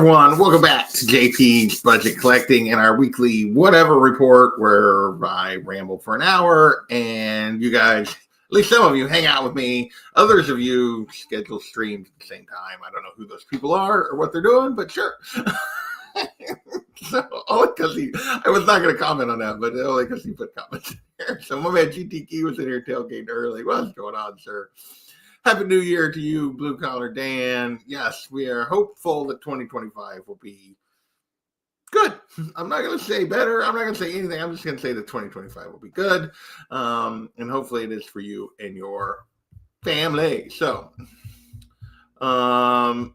everyone, welcome back to JP's Budget Collecting and our weekly whatever report where I ramble for an hour and you guys, at least some of you, hang out with me. Others of you schedule streams at the same time. I don't know who those people are or what they're doing, but sure. So, only because I was not going to comment on that, but only because he put comments in there. So my man GTK was in here tailgating early. What's going on, sir? Happy New Year to you, Blue Collar Dan. Yes, we are hopeful that 2025 will be good. I'm not going to say better. I'm not going to say anything. I'm just going to say that 2025 will be good. And hopefully it is for you and your family. So, no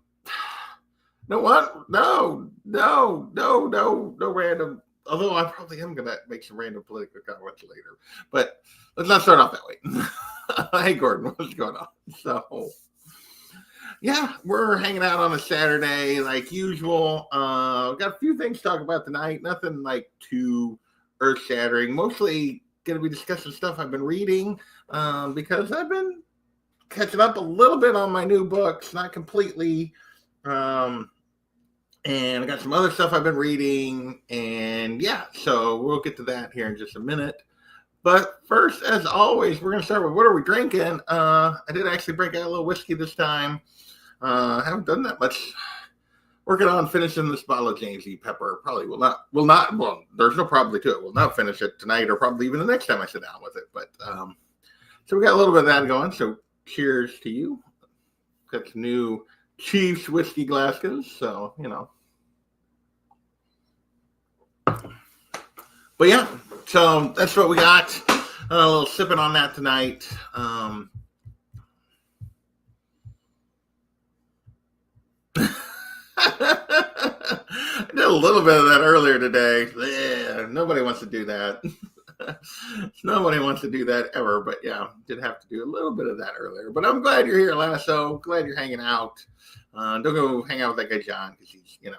random. Although I probably am going to make some random political comments later. But let's not start off that way. Hey, Gordon, what's going on? So, yeah, we're hanging out on a Saturday like usual. Got a few things to talk about tonight. Nothing like too earth-shattering. Mostly going to be discussing stuff I've been reading because I've been catching up a little bit on my new books, not completely. And I got some other stuff I've been reading. And yeah, so we'll get to that here in just a minute. But first, as always, we're going to start with what are we drinking? I did actually break out a little whiskey this time. I haven't done that much. Working on finishing this bottle of James E. Pepper. Probably will not, well, there's no probably to it. We'll not finish it tonight or probably even the next time I sit down with it. But so we got a little bit of that going. So cheers to you. Got some new Chiefs whiskey glasses. So, you know. But yeah, so that's what we got. A little sipping on that tonight. I did a little bit of that earlier today. Yeah, nobody wants to do that. Nobody wants to do that ever. But yeah, did have to do a little bit of that earlier. But I'm glad you're here, Lasso. Glad you're hanging out. Don't go hang out with that guy, John, because he's, because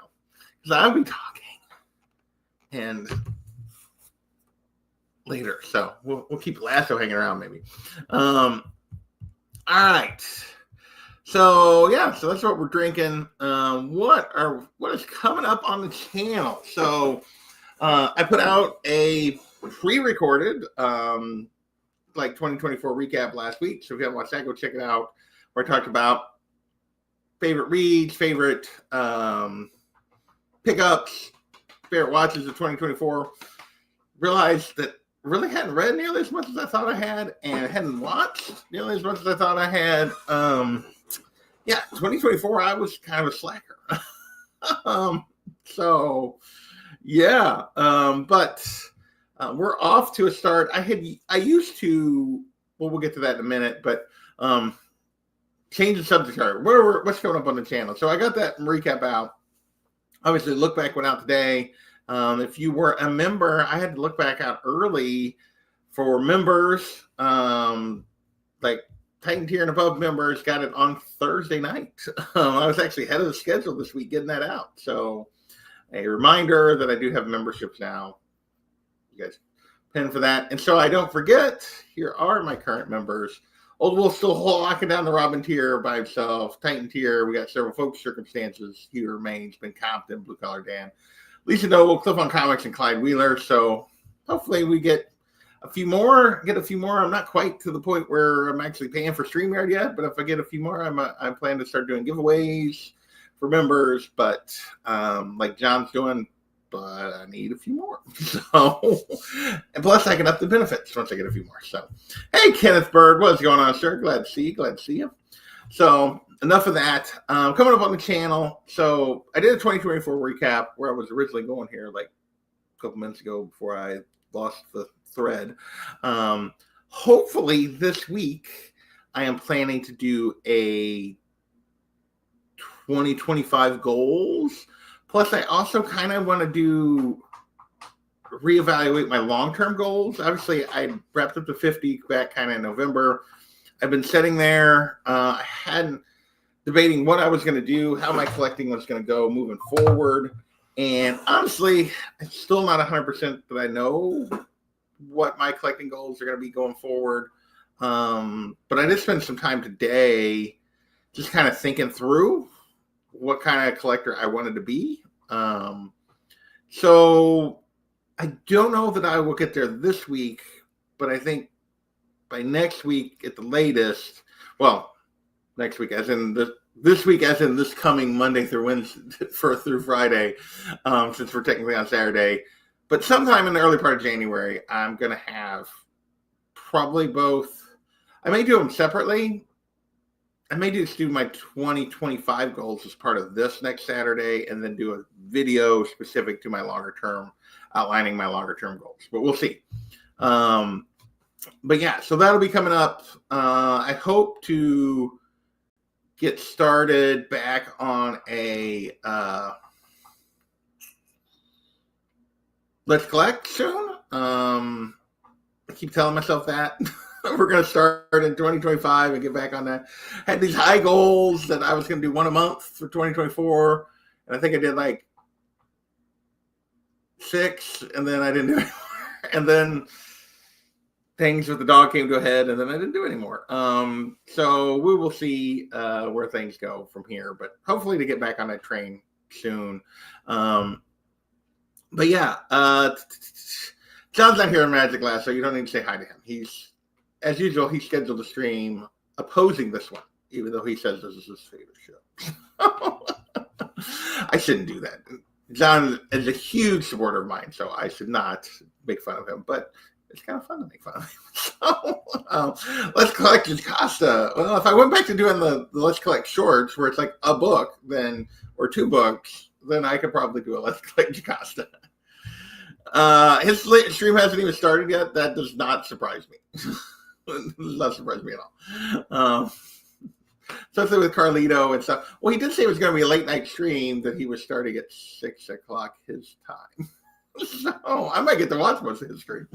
I'll be talking. And later, so we'll keep Lasso hanging around maybe. All right, so yeah, so that's what we're drinking. What is coming up on the channel? So I put out a pre-recorded like 2024 recap last week. So if you haven't watched that, go check it out. Where I talked about favorite reads, favorite pickups, favorite watches of 2024. Realized that really hadn't read nearly as much as I thought I had, and hadn't watched nearly as much as I thought I had. 2024, I was kind of a slacker. But we're off to a start. I used to, well, we'll get to that in a minute, but change the subject art. What's going up on the channel? So I got that recap out. Obviously, Look Back went out today. If you were a member, I had to look back out early for members, like Titan tier and above members got it on Thursday night. I was actually ahead of the schedule this week getting that out. So a reminder that I do have memberships now. You guys pin for that. And so I don't forget, here are my current members. Old Wolf still locking down the Robin tier by himself. Titan tier, we got several folks' circumstances. He remains. Ben Compton, Blue Collar Dan. Lisa Noble, Cliff on Comics, and Clyde Wheeler. So hopefully we get a few more. I'm not quite to the point where I'm actually paying for StreamYard yet, but if I get a few more, I'm planning to start doing giveaways for members. But like John's doing, but I need a few more. So, and plus I can up the benefits once I get a few more. So, hey, Kenneth Bird, what's going on, sir? Glad to see you. So, enough of that. Coming up on the channel. So, I did a 2024 recap where I was originally going here like a couple minutes ago before I lost the thread. Hopefully this week I am planning to do a 2025 goals. Plus, I also kind of want to reevaluate my long-term goals. Obviously, I wrapped up to 50 back kind of in November. I've been sitting there. I hadn't debating what I was going to do, how my collecting was going to go moving forward. And honestly, it's still not 100% that I know what my collecting goals are going to be going forward. But I did spend some time today just kind of thinking through what kind of collector I wanted to be. So I don't know that I will get there this week, but I think by next week at the latest, well, next week as in this week as in this coming Monday through Wednesday through Friday, since we're technically on Saturday, but sometime in the early part of January, I'm going to have probably both. I may do them separately. I may just do my 2025 goals as part of this next Saturday and then do a video specific to my longer term, outlining my longer term goals. But we'll see. But yeah, so that'll be coming up. I hope to get started back on a Let's Collect soon. I keep telling myself that. We're going to start in 2025 and get back on that. I had these high goals that I was going to do one a month for 2024. And I think I did like 6, and then I didn't do it anymore. And then things with the dog came to a head, and then I didn't do it anymore. So we will see where things go from here. But hopefully to get back on that train soon. But yeah, John's not here in Magic Last, so you don't need to say hi to him. He's, as usual, he scheduled a stream opposing this one, even though he says this is his favorite show. I shouldn't do that. John is a huge supporter of mine, so I should not make fun of him, but it's kind of fun to make fun of him. So, Let's Collect Jocasta. Well, if I went back to doing the Let's Collect shorts, where it's like a book, then or 2 books, then I could probably do a Let's Collect Jocasta. His stream hasn't even started yet. That does not surprise me. It does not surprise me at all. Especially with Carlito and stuff. Well, he did say it was going to be a late night stream that he was starting at 6 o'clock his time. So I might get to watch most of his stream.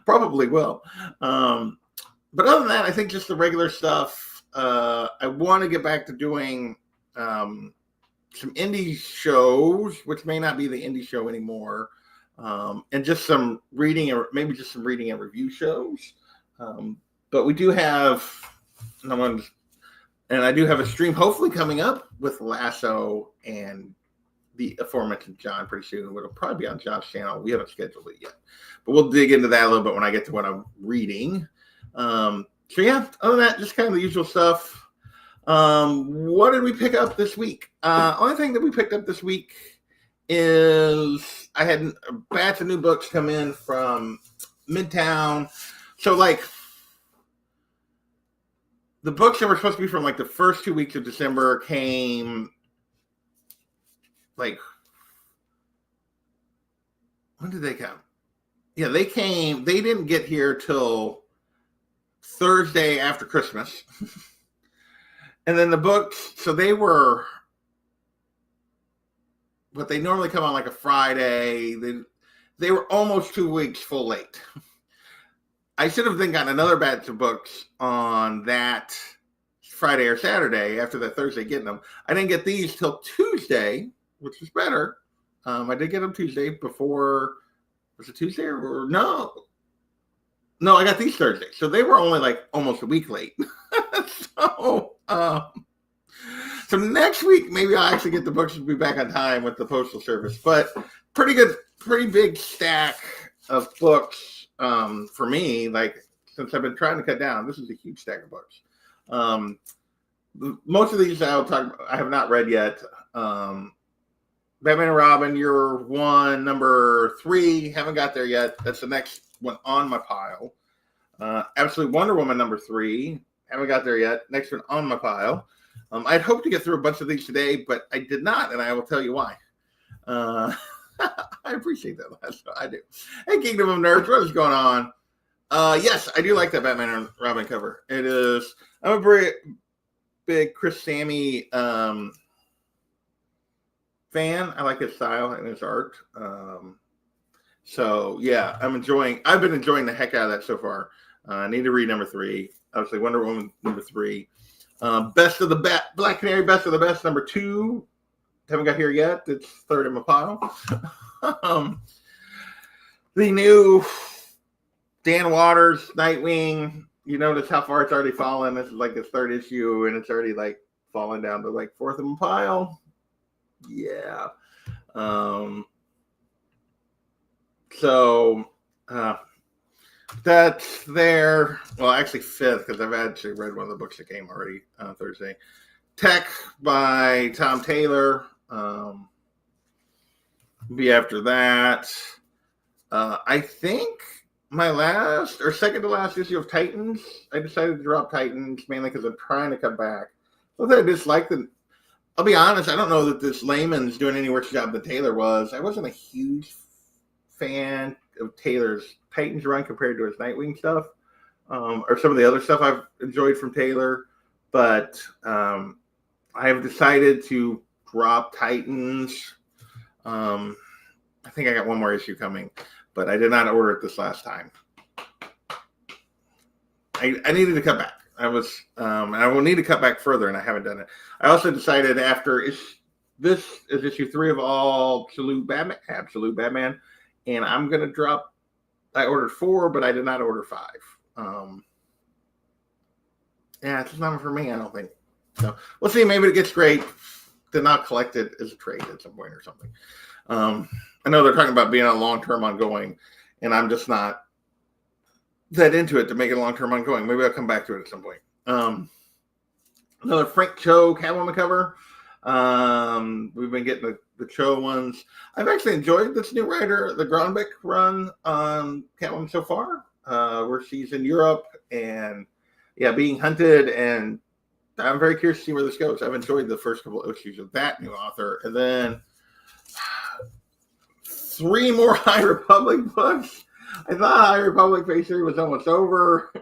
Probably will. But other than that, I think just the regular stuff. I want to get back to doing some indie shows, which may not be the indie show anymore. And just some reading, or maybe just some reading and review shows. But we do have, and I do have a stream hopefully coming up with Lasso and the aforementioned John pretty soon. It'll probably be on John's channel. We haven't scheduled it yet, but we'll dig into that a little bit when I get to what I'm reading. So yeah, other than that, just kind of the usual stuff. What did we pick up this week? Only thing that we picked up this week is I had a batch of new books come in from Midtown. So like the books that were supposed to be from like the first 2 weeks of December came like, when did they come? Yeah, they didn't get here till Thursday after Christmas. And then the books, so they were, but they normally come on like a Friday. They were almost 2 weeks full late. I should have then gotten another batch of books on that Friday or Saturday after that Thursday getting them. I didn't get these till Tuesday, which was better. I did get them Tuesday before, was it Tuesday or no? No, I got these Thursday. So they were only like almost a week late. So next week, maybe I'll actually get the books to be back on time with the Postal Service. But pretty big stack of books for me. Like, since I've been trying to cut down, this is a huge stack of books. Most of these I have not read yet. Batman and Robin, Year 1, number 3, haven't got there yet. That's the next one on my pile. Absolute Wonder Woman, number 3, haven't got there yet. Next one on my pile. I'd hoped to get through a bunch of these today, but I did not, and I will tell you why. I appreciate that, Lasso. I do. Hey, Kingdom of Nerds, what is going on? Yes, I do like that Batman and Robin cover. It is. I'm a very big Chris Samnee fan. I like his style and his art. So yeah, I've been enjoying the heck out of that so far. I need to read number 3. Obviously, Wonder Woman number 3. Best of the Black Canary, Best of the Best, number 2. Haven't got here yet. It's third in my pile. The new Dan Waters Nightwing. You notice how far it's already fallen. This is like his 3rd issue, and it's already like fallen down to like 4th in my pile. Yeah. So that's there. Well, actually, fifth, because I've actually read one of the books that came already Thursday. Tech by Tom Taylor. Be after that. I think my last or second to last issue of Titans, I decided to drop Titans mainly because I'm trying to cut back. So I dislike the. I'll be honest, I don't know that this layman's doing any worse job than Taylor was. I wasn't a huge fan of Taylor's Titans run compared to his Nightwing stuff, or some of the other stuff I've enjoyed from Taylor. But I have decided to drop Titans. I think I got one more issue coming, but I did not order it this last time. I needed to cut back. I was, and I will need to cut back further, and I haven't done it. I also decided after this is issue 3 of all Absolute Batman, and I'm gonna drop. I ordered 4, but I did not order 5. Yeah, it's just not for me. I don't think. So we'll see. Maybe it gets great. Then I'll collect it as a trade at some point or something. I know they're talking about being a long-term ongoing, and I'm just not that into it to make it a long-term ongoing. Maybe I'll come back to it at some point. Another Frank Cho Catwoman cover. We've been getting the Cho ones. I've actually enjoyed this new writer, the Gronbeck run on Catwoman so far, where she's in Europe and being hunted, and I'm very curious to see where this goes. I've enjoyed the first couple of issues of that new author, and then 3 more High Republic books. I thought High Republic Phase 3 was almost over.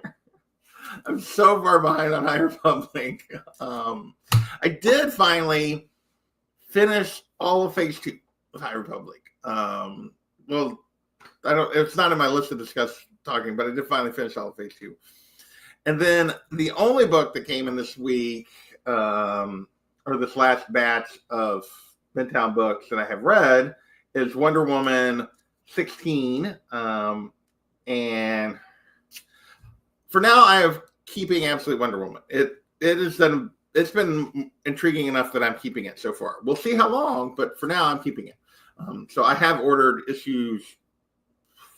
I'm so far behind on High Republic. I did finally finish all of Phase 2 of High Republic. Well, it's not in my list to discuss talking, but I did finally finish all of Phase 2. And then the only book that came in this week, or this last batch of Midtown books that I have read, is Wonder Woman 16. And for now, I am keeping Absolute Wonder Woman. It's been intriguing enough that I'm keeping it so far. We'll see how long, but for now, I'm keeping it. So I have ordered issues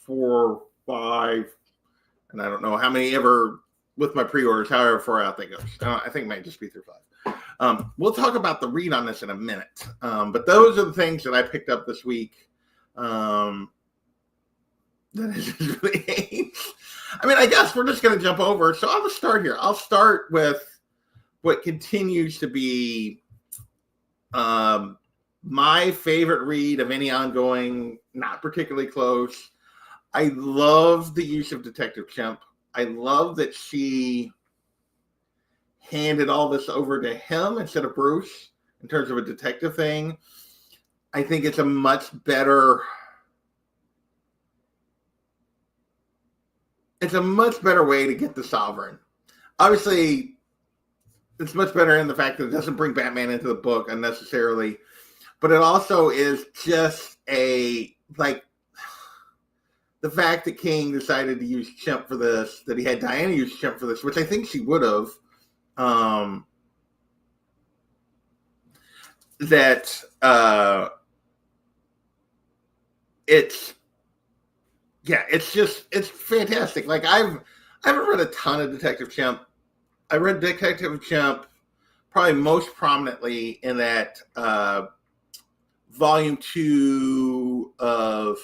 4, 5, and I don't know how many ever with my pre-orders, however far out that goes. I think it might just be through 5. We'll talk about the read on this in a minute. But those are the things that I picked up this week. That I just really hate. I mean, I guess we're just going to jump over. So I'll just start here. I'll start with what continues to be my favorite read of any ongoing, not particularly close. I love the use of Detective Chimp. I love that she handed all this over to him instead of Bruce in terms of a detective thing. I think it's a much better way to get the Sovereign. Obviously, it's much better in the fact that it doesn't bring Batman into the book unnecessarily, but it also is just the fact that King decided to use Chimp for this, that he had Diana use Chimp for this, which I think she would have, it's fantastic. Like I haven't read a ton of Detective Chimp. I read Detective Chimp probably most prominently in that volume 2 of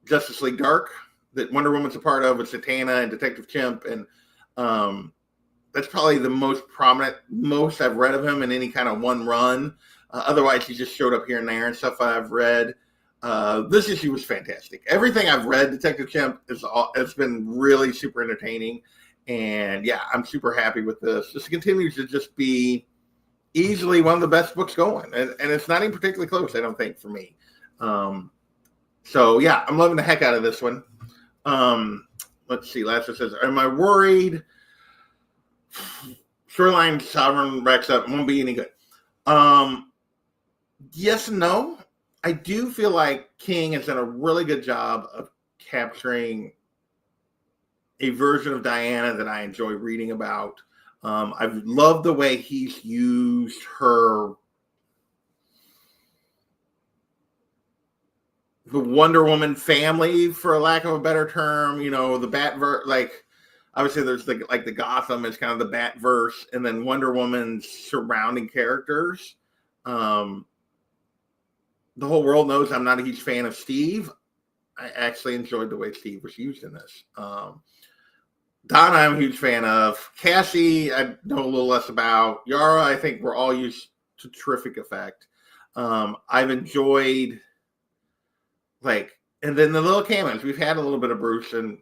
Justice League Dark that Wonder Woman's a part of with Zatanna and Detective Chimp, and that's probably the most prominent, most I've read of him in any kind of one run. Otherwise, he just showed up here and there and stuff I've read. This issue was fantastic. Everything I've read, Detective Chimp, it's been really super entertaining, and yeah, I'm super happy with this. This continues to just be easily one of the best books going, and it's not even particularly close, I don't think, for me. So yeah, I'm loving the heck out of this one. Let's see. Last says, am I worried? Shoreline Sovereign racks up. Won't be any good. Yes and no. I do feel like King has done a really good job of capturing a version of Diana that I enjoy reading about. I've loved the way he's used her the Wonder Woman family, for lack of a better term. You know, the Batverse, like obviously there's the Gotham is kind of the Batverse, and then Wonder Woman's surrounding characters. The whole world knows I'm not a huge fan of Steve. I actually enjoyed the way Steve was used in this. Donna, I'm a huge fan of. Cassie, I know a little less about. Yara, I think we're all used to terrific effect. I've enjoyed, and then the little cameos. We've had a little bit of Bruce and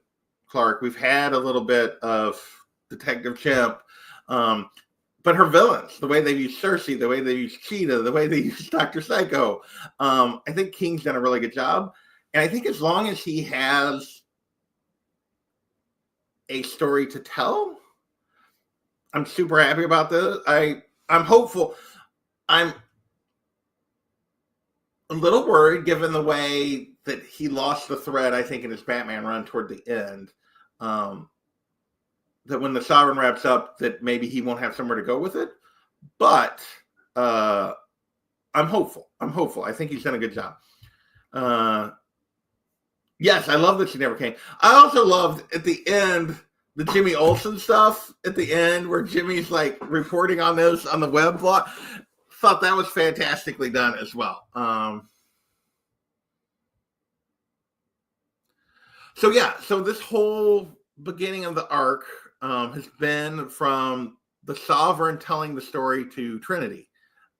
Clark. We've had a little bit of Detective Chimp. But her villains, the way they use Cersei, the way they use Cheetah, the way they use Dr. Psycho, I think King's done a really good job. And I think as long as he has a story to tell, I'm super happy about this. I'm hopeful. I'm a little worried given the way that he lost the thread, I think, in his Batman run toward the end. That when the Sovereign wraps up, that maybe he won't have somewhere to go with it. But I'm hopeful. I think he's done a good job. Yes, I love that she never came. I also loved at the end the Jimmy Olsen stuff at the end where Jimmy's like reporting on this on the web blog. Thought that was fantastically done as well. So this whole beginning of the arc has been from the Sovereign telling the story to Trinity.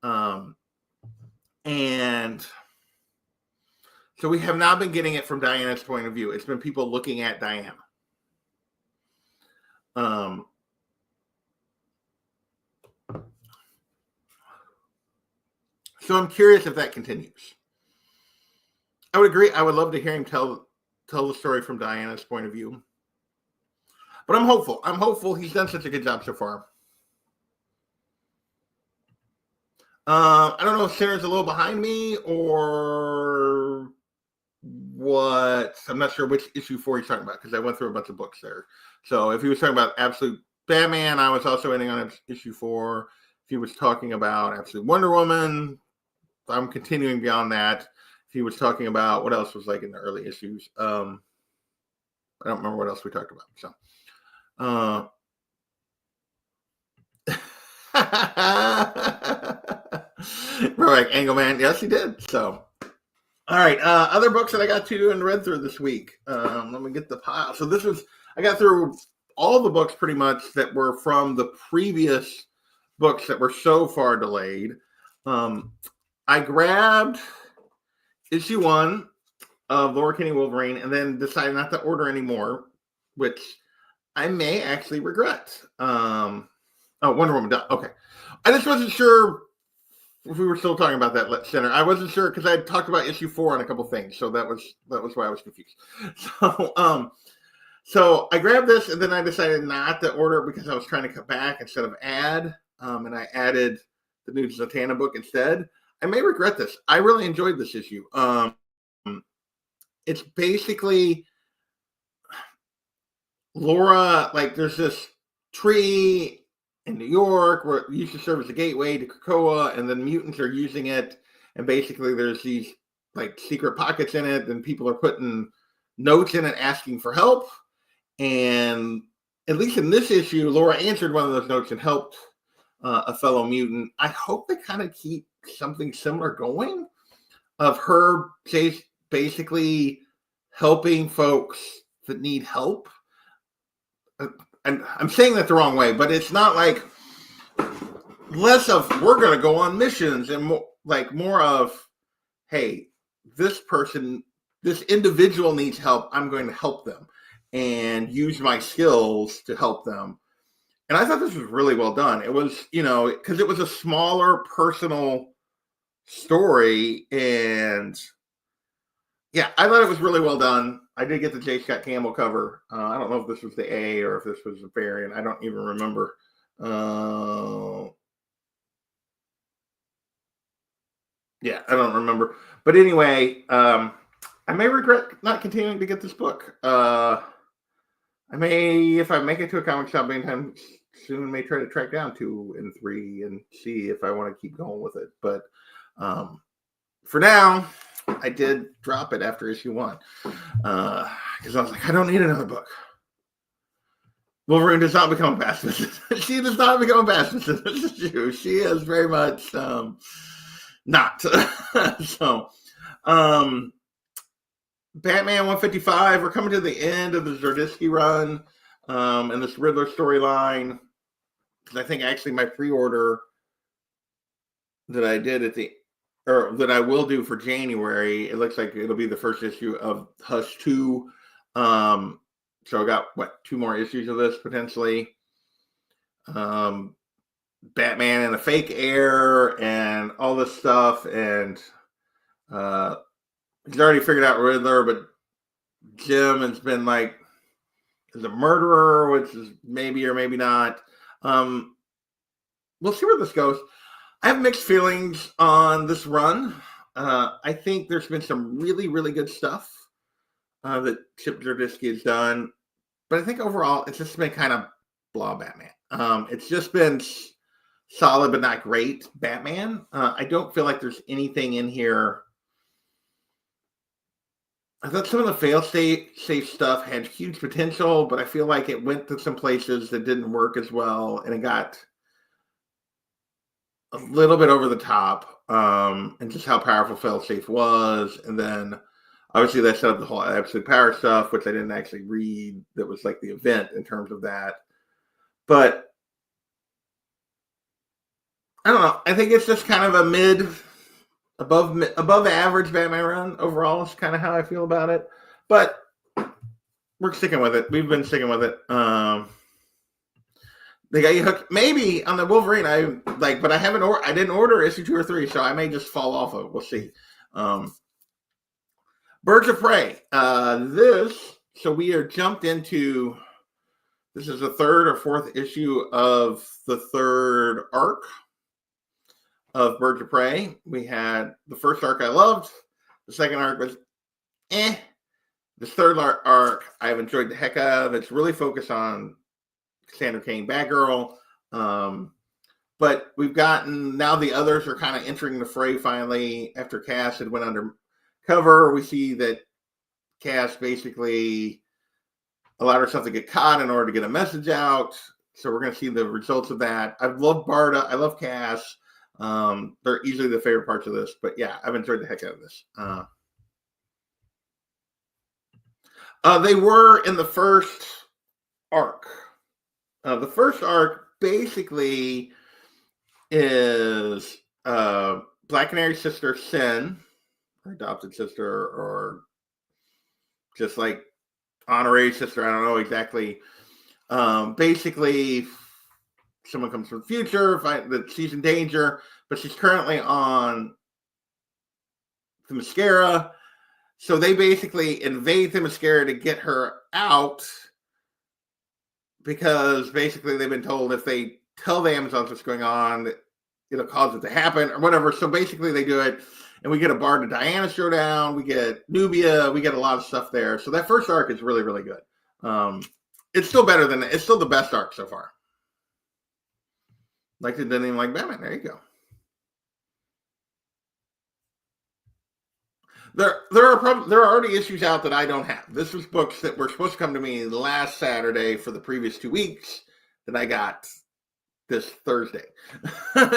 And so we have not been getting it from Diana's point of view. It's been people looking at Diana. So I'm curious if that continues. I would agree. I would love to hear him tell the story from Diana's point of view. But I'm hopeful. I'm hopeful. He's done such a good job so far. I don't know if Sinner's a little behind me or what. I'm not sure which issue 4 he's talking about because I went through a bunch of books there. So if he was talking about Absolute Batman, I was also ending on issue 4. If he was talking about Absolute Wonder Woman, I'm continuing beyond that. If he was talking about what else was like in the early issues, I don't remember what else we talked about. So, right, Engelman. Yes, he did. So, all right. Other books that I got to and read through this week. Let me get the pile. So I got through all the books pretty much that were from the previous books that were so far delayed. I grabbed issue 1 of Laura Kinney Wolverine and then decided not to order anymore, which I may actually regret. Wonder Woman. Okay. I just wasn't sure if we were still talking about that center. I wasn't sure because I talked about issue 4 on a couple things. So that was why I was confused. So I grabbed this and then I decided not to order it because I was trying to cut back instead of add. And I added the new Zatanna book instead. I may regret this. I really enjoyed this issue. It's basically Laura, there's this tree in New York where it used to serve as a gateway to Krakoa, and then mutants are using it. And basically there's these secret pockets in it, and people are putting notes in it asking for help. And at least in this issue, Laura answered one of those notes and helped a fellow mutant. I hope they kind of keep something similar going of her basically helping folks that need help. And I'm saying that the wrong way, but it's not less of we're going to go on missions and more of, hey, this individual needs help. I'm going to help them and use my skills to help them. And I thought this was really well done. It was, because it was a smaller personal story. And yeah, I thought it was really well done. I did get the J. Scott Campbell cover. I don't know if this was the A or if this was a variant. I don't even remember. Yeah, I don't remember. But anyway, I may regret not continuing to get this book. I may, if I make it to a comic shop anytime soon, may try to track down 2 and 3 and see if I want to keep going with it. But for now, I did drop it after issue 1 because I was like, I don't need another book. Wolverine does not become a pacifist. She does not become a pacifist. This is true. She is very much not. So, Batman 155. We're coming to the end of the Zdarsky run and this Riddler storyline. Because I think actually my pre-order that I did that I will do for January, it looks like it'll be the first issue of Hush 2. So I got 2 more issues of this potentially. Batman and a fake heir and all this stuff, and he's already figured out Riddler, but Jim has been like is a murderer, which is maybe or maybe not. We'll see where this goes. I have mixed feelings on this run. I think there's been some really, really good stuff that Chip Zdarsky has done. But I think overall, it's just been kind of blah Batman. It's just been solid but not great Batman. I don't feel like there's anything in here. I thought some of the fail-safe stuff had huge potential, but I feel like it went to some places that didn't work as well, and it got a little bit over the top, and just how powerful fail-safe was, and then obviously that set up the whole absolute power stuff, which I didn't actually read. That was like the event in terms of that. But I don't know. I think it's just kind of a above average Batman run overall is kind of how I feel about it. But we're sticking with it. We've been sticking with it. They got you hooked. Maybe on the Wolverine, but I didn't order issue 2 or 3, so I may just fall off of it. We'll see. Birds of Prey. So we are jumped into, this is the 3rd or 4th issue of the 3rd arc of Birds of Prey. We had the first arc I loved. The second arc was eh. This 3rd arc I've enjoyed the heck out of. It's really focused on Cassandra Cain, Batgirl. But we've gotten, now the others are kind of entering the fray finally. After Cass had went under cover, we see that Cass basically allowed herself to get caught in order to get a message out. So we're going to see the results of that. I love Barda. I love Cass. They're easily the favorite parts of this. But yeah, I've enjoyed the heck out of this. They were in the first arc. The first arc basically is Black Canary's sister, Sin, her adopted sister, or just like honorary sister, I don't know exactly. Basically, someone comes from the future, find that she's in danger, but she's currently on the Mascara. So they basically invade the Mascara to get her out, because basically they've been told if they tell the Amazons what's going on, it'll cause it to happen or whatever. So basically they do it, and we get a Bard to Diana showdown. We get Nubia. We get a lot of stuff there. So that first arc is really, really good. It's still it's still the best arc so far. Like it didn't even like Batman. There you go. There are already issues out that I don't have. This was books that were supposed to come to me last Saturday for the previous 2 weeks that I got this Thursday.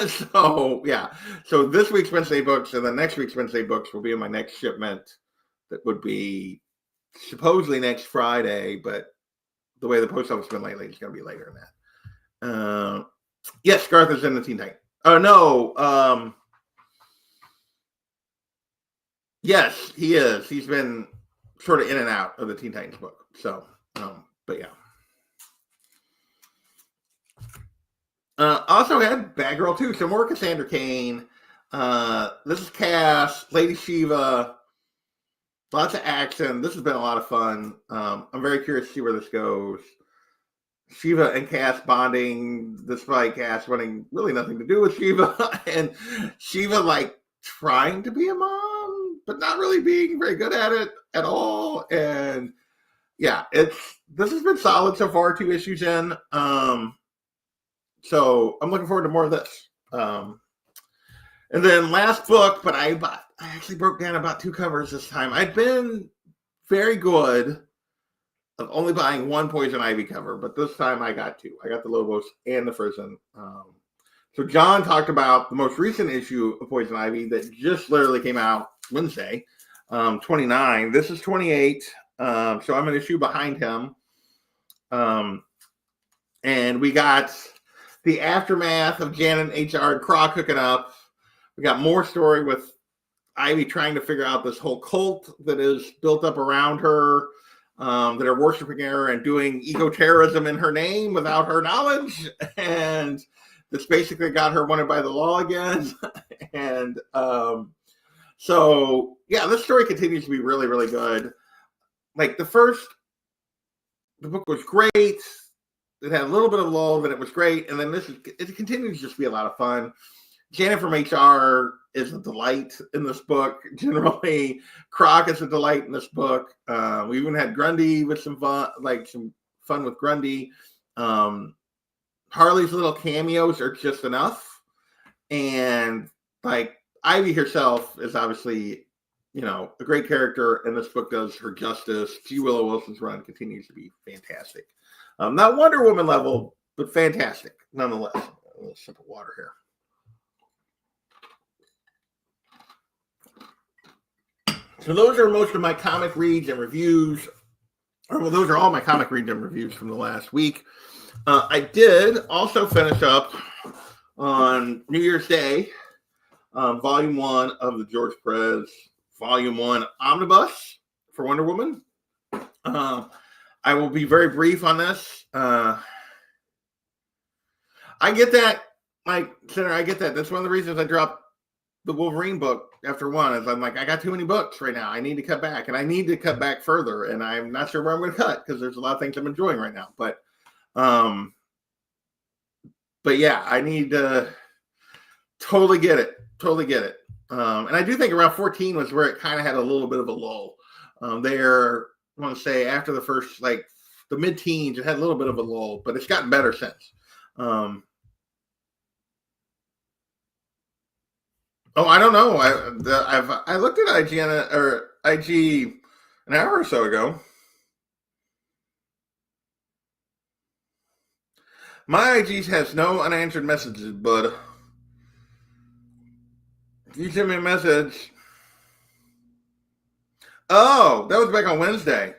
So yeah. So this week's Wednesday books and the next week's Wednesday books will be in my next shipment. That would be supposedly next Friday, but the way the post office has been lately, it's going to be later than that. Yes, Garth is in the Teen Titan. Oh no. Yes, he is. He's been sort of in and out of the Teen Titans book. So, but yeah. Also had Batgirl 2, so more Cassandra Cain. This is Cass, Lady Shiva. Lots of action. This has been a lot of fun. I'm very curious to see where this goes. Shiva and Cass bonding, despite Cass wanting really nothing to do with Shiva. And Shiva, like, trying to be a mom, but not really being very good at it at all. And yeah, this has been solid so far, 2 issues in. So I'm looking forward to more of this. And then last book, but I I actually broke down about 2 covers this time. I've been very good of only buying 1 Poison Ivy cover, but this time I got 2. I got the Lobos and the Frozen. So John talked about the most recent issue of Poison Ivy that just literally came out Wednesday, 29. This is 28. So I'm an issue behind him. And we got the aftermath of Janet, HR, and Croc hooking up. We got more story with Ivy trying to figure out this whole cult that is built up around her, that are worshiping her and doing eco-terrorism in her name without her knowledge. And this basically got her wanted by the law again. And so, yeah, this story continues to be really, really good. Like the book was great. It had a little bit of lull, but it was great. And then it continues to just be a lot of fun. Janet from HR is a delight in this book. Generally, Croc is a delight in this book. We even had Grundy with some fun with Grundy. Harley's little cameos are just enough. And like Ivy herself is obviously, a great character, and this book does her justice. G. Willow Wilson's run continues to be fantastic. Not Wonder Woman level, but fantastic nonetheless. A little sip of water here. So those are most of my comic reads and reviews. Those are all my comic reads and reviews from the last week. I did also finish up on New Year's Day, Volume 1 of the George Perez Volume 1 Omnibus for Wonder Woman. I will be very brief on this. I get that, Mike Center. I get that. That's one of the reasons I dropped the Wolverine book after 1. Is I'm like, I got too many books right now. I need to cut back, and I need to cut back further. And I'm not sure where I'm going to cut because there's a lot of things I'm enjoying right now. But yeah, I need to totally get it. Totally get it. And I do think around 14 was where it kind of had a little bit of a lull. I want to say after the first, the mid-teens, it had a little bit of a lull, but it's gotten better since. I don't know. I looked at IG an hour or so ago. My IG has no unanswered messages, bud. If you send me a message. Oh, that was back on Wednesday.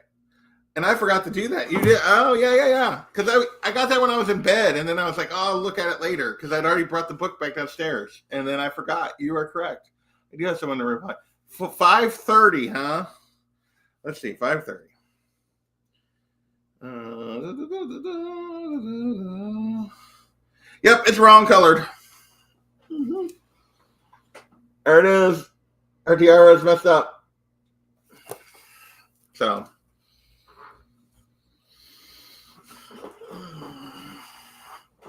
And I forgot to do that. You did? Oh, yeah. Because I got that when I was in bed. And then I was like, oh, I'll look at it later. Because I'd already brought the book back downstairs. And then I forgot. You are correct. I do have someone to reply. 5:30, huh? Let's see, 5:30. Yep, it's wrong colored. Mm-hmm. There it is. Our tiara is messed up. So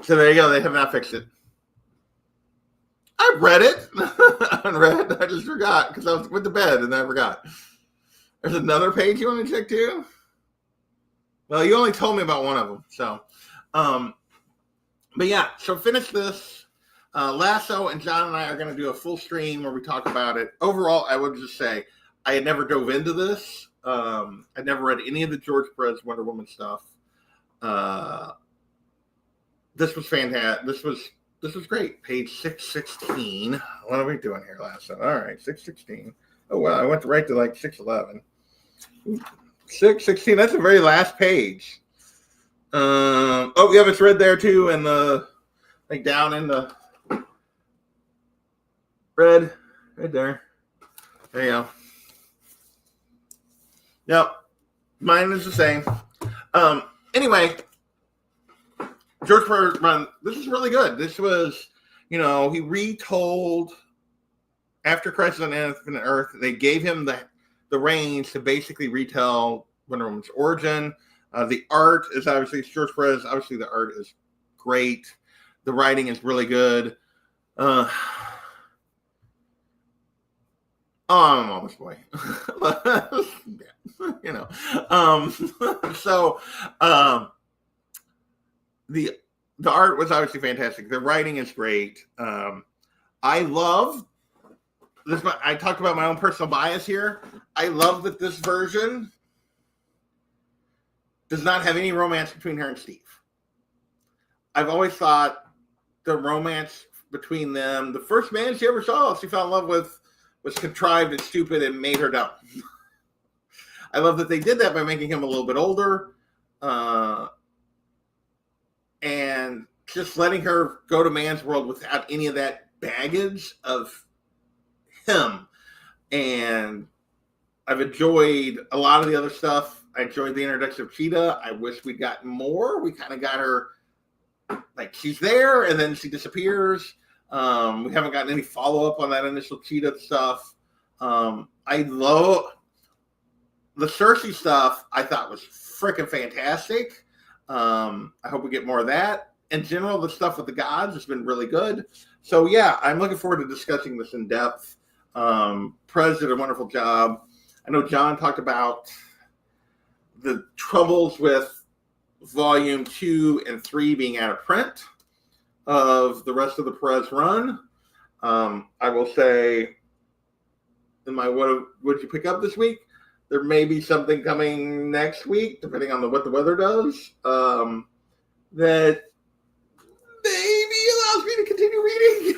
there you go. They have not fixed it. I read it. Unread. I just forgot because I went to bed and I forgot. There's another page you want to check too? Well, you only told me about one of them. So, but yeah, so finish this. Lasso and John and I are going to do a full stream where we talk about it. Overall, I would just say I had never dove into this. I'd never read any of the George Perez Wonder Woman stuff. This was fantastic. This was great. Page 616. What are we doing here, Lasso? All right, 616. Oh, wow, I went right to 611. 616, that's the very last page. Yeah, it's red there too, and down in the red, right there. There you go. Yep, mine is the same. Anyway, George Perez run. This is really good. This was, he retold after Crisis on Infinite Earth. They gave him the reins to basically retell Wonder Woman's origin. The art is obviously George Perez. Obviously, the art is great. The writing is really good. I'm a mama's boy. The art was obviously fantastic. The writing is great. I love I talked about my own personal bias here. I love that this version does not have any romance between her and Steve. I've always thought the romance between them, the first man she ever saw, she fell in love with, was contrived and stupid and made her dumb. I love that they did that by making him a little bit older, and just letting her go to man's world without any of that baggage of him. And I've enjoyed a lot of the other stuff. I enjoyed the introduction of Cheetah. I wish we'd gotten more. We kind of got her, like, she's there and then she disappears. We haven't gotten any follow-up on that initial Cheetah stuff. I love the Cersei stuff. I thought was freaking fantastic. I hope we get more of that. In general, the stuff with the gods has been really good. So yeah, I'm looking forward to discussing this in depth. Prez did a wonderful job. I know John talked about the troubles with volume 2 and 3 being out of print of the rest of the Perez run. I will say, in my what would you pick up this week? There may be something coming next week, depending on what the weather does, that maybe allows me to continue reading.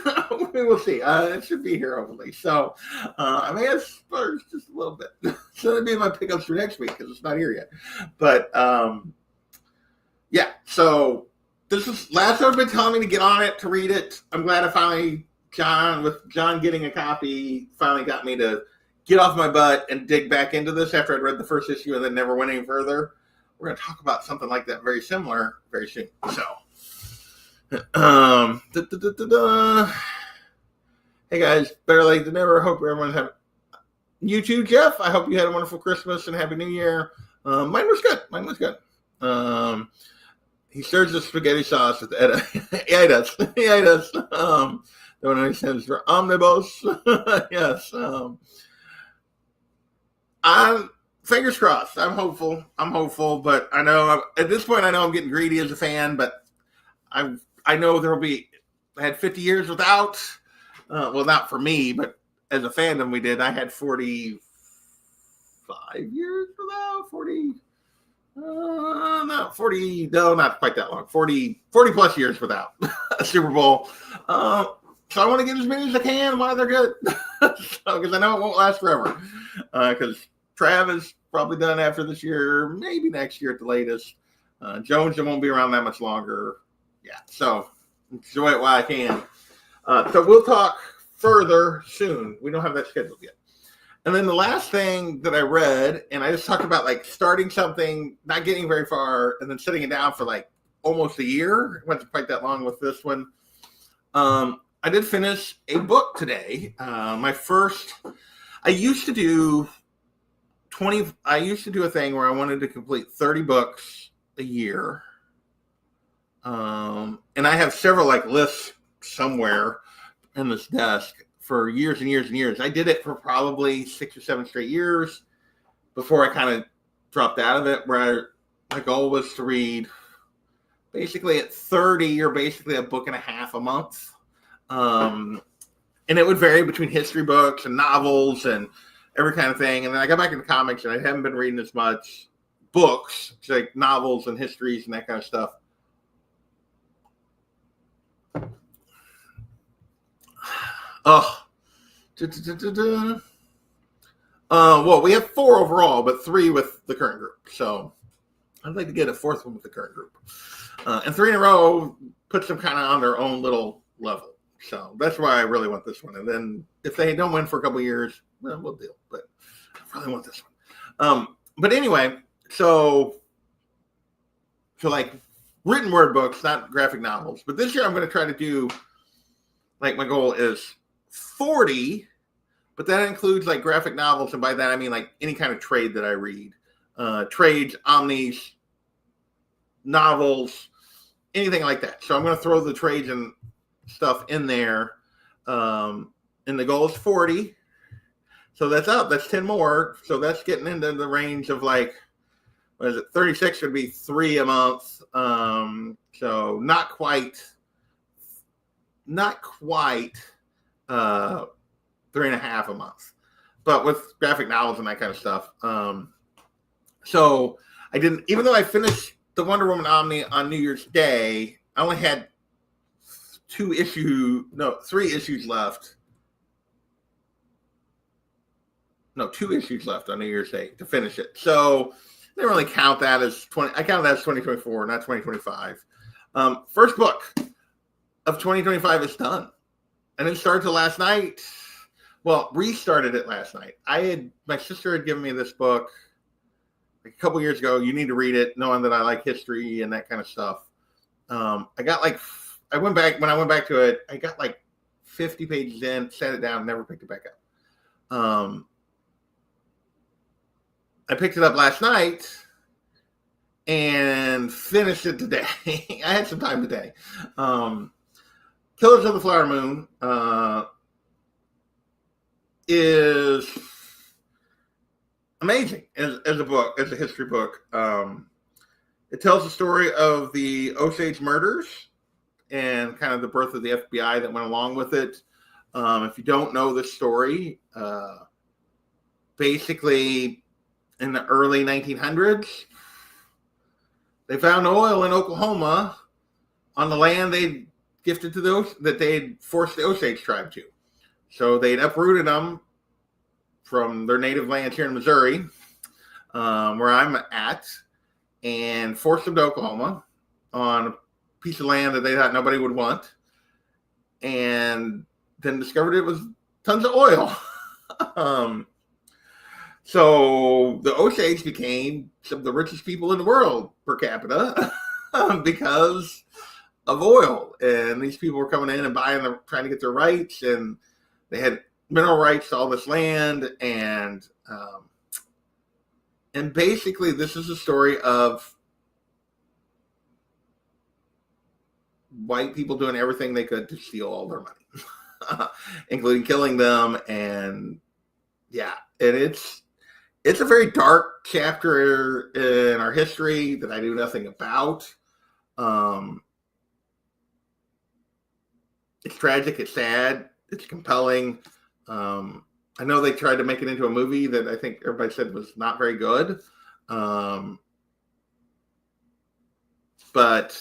We will see. It should be here, hopefully. So I may have splurged just a little bit. So that'd be my pickups for next week because it's not here yet. But yeah, so this is last I've been telling me to get on it, to read it. I'm glad I finally, with John getting a copy, finally got me to get off my butt and dig back into this after I'd read the first issue and then never went any further. We're going to talk about something like that very similar very soon. So, hey guys, better late than never. Hope everyone's having. You too, Jeff. I hope you had a wonderful Christmas and Happy New Year. Mine was good. He stirs the spaghetti sauce with Edda. Yeah, he does. Don't understand for omnibus. Yes. I'm fingers crossed. I'm hopeful, but I know at this point I'm getting greedy as a fan, but I know there'll be. I had 50 years without. Well, not for me, but as a fandom, we did. I had 45 years without 40. Not 40. No, not quite that long. 40 plus years without a Super Bowl. So I want to get as many as I can while they're good, because I know it won't last forever. Because Trav is probably done after this year, maybe next year at the latest. Jones won't be around that much longer. Yeah, so enjoy it while I can. So we'll talk further soon. We don't have that scheduled yet. And then the last thing that I read, and I just talked about like starting something, not getting very far, and then sitting it down for like almost a year. It wasn't quite that long with this one. I did finish a book today. I used to do a thing where I wanted to complete 30 books a year. And I have several like lists somewhere in this desk for years and years and years. I did it for probably 6 or 7 straight years before I kind of dropped out of it, where my goal was to read basically at 30, you're basically a book and a half a month. And it would vary between history books and novels and every kind of thing. And then I got back into comics and I haven't been reading as much books, like novels and histories and that kind of stuff. Well, we have 4 overall, but 3 with the current group. So I'd like to get a 4th one with the current group. And 3 in a row puts them kind of on their own little level. So that's why I really want this one. And then if they don't win for a couple of years, well, we'll deal. But I really want this one. But anyway, so like written word books, not graphic novels. But this year I'm going to try to do, like, my goal is 40, but that includes like graphic novels. And by that, I mean like any kind of trade that I read, trades, omnis, novels, anything like that. So I'm going to throw the trades and stuff in there. And the goal is 40. So that's up. That's 10 more. So that's getting into the range of like, what is it? 36 would be 3 a month. So not quite 3.5 a month, but with graphic novels and that kind of stuff. So I didn't, even though I finished the Wonder Woman Omni on New Year's Day, I only had 3 issues left. No, 2 issues left on New Year's Day to finish it. So they don't really count that as 20. I count that as 2024, not 2025. First book of 2025 is done. And it started last night. Well, restarted it last night. My sister had given me this book like a couple years ago. You need to read it, knowing that I like history and that kind of stuff. I went back to it. I got like 50 pages in, set it down, never picked it back up. I picked it up last night and finished it today. I had some time today. Killers of the Flower Moon is amazing as a book, as a history book. It tells the story of the Osage murders and kind of the birth of the FBI that went along with it. If you don't know this story, basically in the early 1900s, they found oil in Oklahoma on the land they gifted to those that they'd forced the Osage tribe to. So they'd uprooted them from their native lands here in Missouri, where I'm at, and forced them to Oklahoma on a piece of land that they thought nobody would want, and then discovered it was tons of oil. So the Osage became some of the richest people in the world per capita because of oil. And these people were coming in and trying to get their rights, and they had mineral rights to all this land. And basically this is a story of white people doing everything they could to steal all their money, including killing them. And yeah, and it's a very dark chapter in our history that I knew nothing about. It's tragic, it's sad, it's compelling. I know they tried to make it into a movie that I think everybody said was not very good. But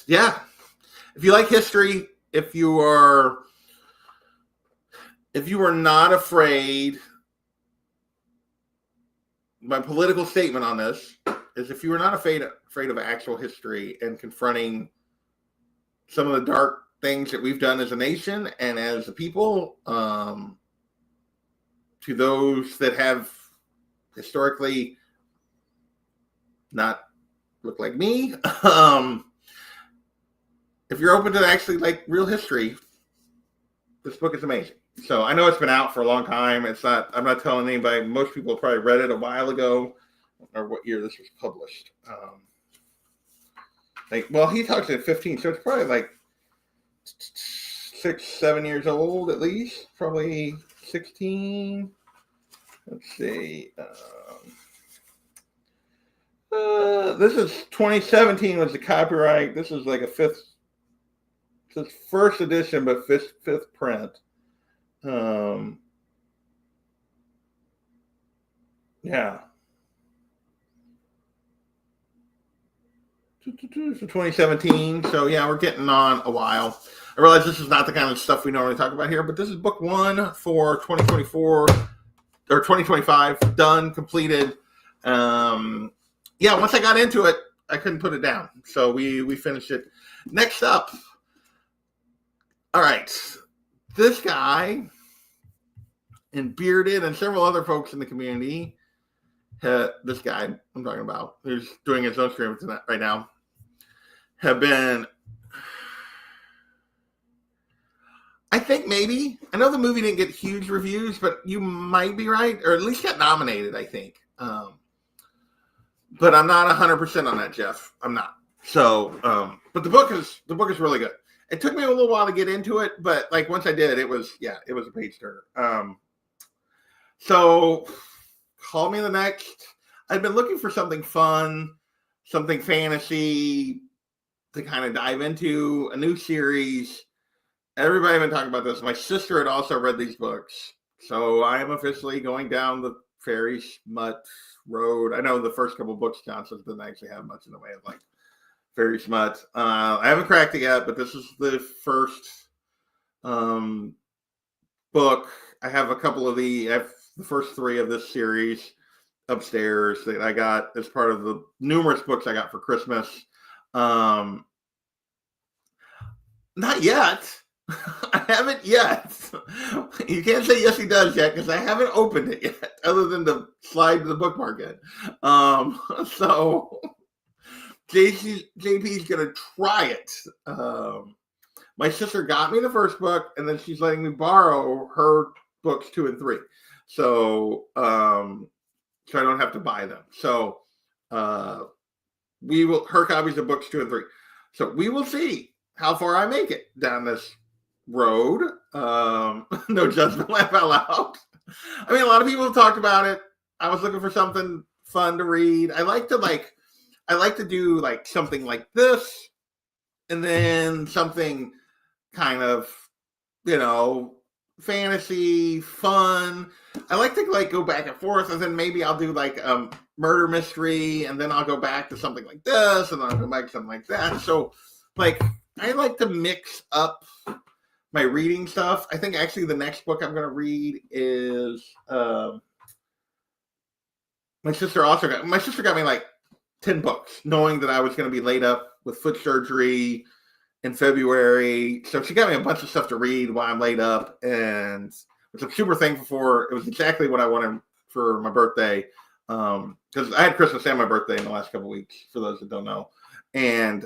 yeah, if you like history, if you are not afraid, my political statement on this is, if you are not afraid of actual history and confronting some of the dark things that we've done as a nation and as a people, to those that have historically not looked like me, if you're open to actually like real history, this book is amazing. So I know it's been out for a long time. I'm not telling anybody. Most people probably read it a while ago, or what year this was published. He talks at 15, so it's probably like 6-7 years old at least, probably 16. Let's see. This is 2017 was the copyright. This is like it says first edition, but fifth print. Yeah. So 2017. So yeah, we're getting on a while. I realize this is not the kind of stuff we normally talk about here, but this is book 1 for 2024 or 2025, done, completed. Yeah, once I got into it, I couldn't put it down. So we finished it. Next up. All right. This guy and Bearded and several other folks in the community, this guy I'm talking about, who's doing his own stream right now, have been, I think maybe, I know the movie didn't get huge reviews, but you might be right, or at least got nominated, I think. But I'm not 100% on that, Jeff. I'm not. So, but the book is really good. It took me a little while to get into it, but like once I did, it was a page turner. So call me the next. I've been looking for something fun, something fantasy to kind of dive into, a new series. Everybody had been talking about this. My sister had also read these books. So I am officially going down the fairy smut road. I know the first couple books Johnson didn't actually have much in the way of like fairy smut. I haven't cracked it yet, but this is the first um, book. I have I have the first 3 of this series upstairs that I got as part of the numerous books I got for Christmas. Um, Not yet. I haven't yet. You can't say yes, he does yet because I haven't opened it yet, other than to slide the bookmark in. So JP's gonna try it. My sister got me the first book, and then she's letting me borrow her books 2 and 3, so so I don't have to buy them. So we will her copies of books 2 and 3. So we will see how far I make it down this road. No judgment, laugh out loud. I mean, a lot of people have talked about it. I was looking for something fun to read. I like to do like something like this, and then something kind of, fantasy, fun. I like to like go back and forth, and then maybe I'll do like murder mystery, and then I'll go back to something like this, and then I'll go back to something like that. So like I like to mix up my reading stuff. I think actually the next book I'm going to read is my sister got me like 10 books, knowing that I was going to be laid up with foot surgery in February. So she got me a bunch of stuff to read while I'm laid up, and which I'm super thankful for. It was exactly what I wanted for my birthday, because I had Christmas and my birthday in the last couple of weeks, for those that don't know. And